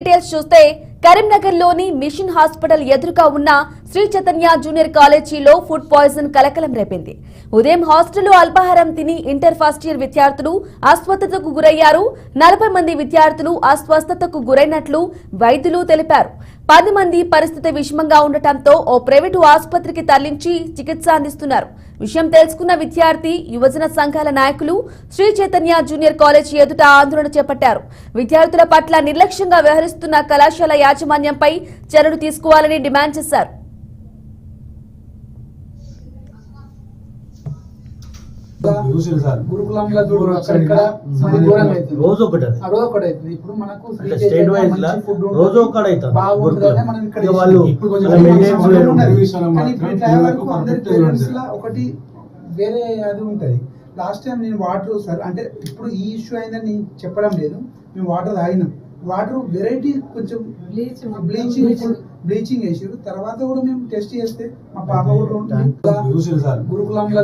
Details చూస్తే కరీంనగర్ లోని mission hospital ఎదురుగా ఉన్న శ్రీ చైతన్య జూనియర్ కాలేజీలో ఫుడ్ పాయిజన్ కలకలం రేపింది. ఉదయం హాస్టల్లో అల్పాహారం తిని ఇంటర్ ఫస్ట్ ఇయర్ విద్యార్థులు అస్వస్థతకు గురయ్యారు. 40 మంది విద్యార్థులు అస్వస్థతకు గురైనట్లు వైద్యులు తెలిపారు. 10 మంది పరిస్థితి విషమంగా ఉండటంతో ఓ ప్రైవేటు ఆసుపత్రికి తరలించి చికిత్స అందిస్తున్నారు. విషయం తెలుసుకున్న విద్యార్థి యువజన సంఘాల నాయకులు శ్రీ చైతన్య జూనియర్ కాలేజీ ఎదుట ఆందోళన చేపట్టారు. విద్యార్థుల పట్ల నిర్లక్ష్యంగా వ్యవహరిస్తున్న కళాశాల యాజమాన్యంపై చర్యలు తీసుకోవాలని డిమాండ్ చేశారు. గురుకులంలో రోజు ఒకటి అవుతుంది. ఇప్పుడు మనకు స్టేట్ వైజ్ రోజు ఒకటి అవుతుంది. ఒకటి వేరే అది ఉంటది. లాస్ట్ టైం నేను వాటర్ సార్ అంటే ఇప్పుడు ఈ ఇష్యూ అయిందని నేను చెప్పడం లేదు. మేము వాటర్ తాగినాం. వాటర్ వెరైటీ కొంచెం బ్లీచింగ్ వేసారు. తర్వాత కూడా మేము టెస్ట్ చేస్తే మా పాప కూడా గురుకులంలో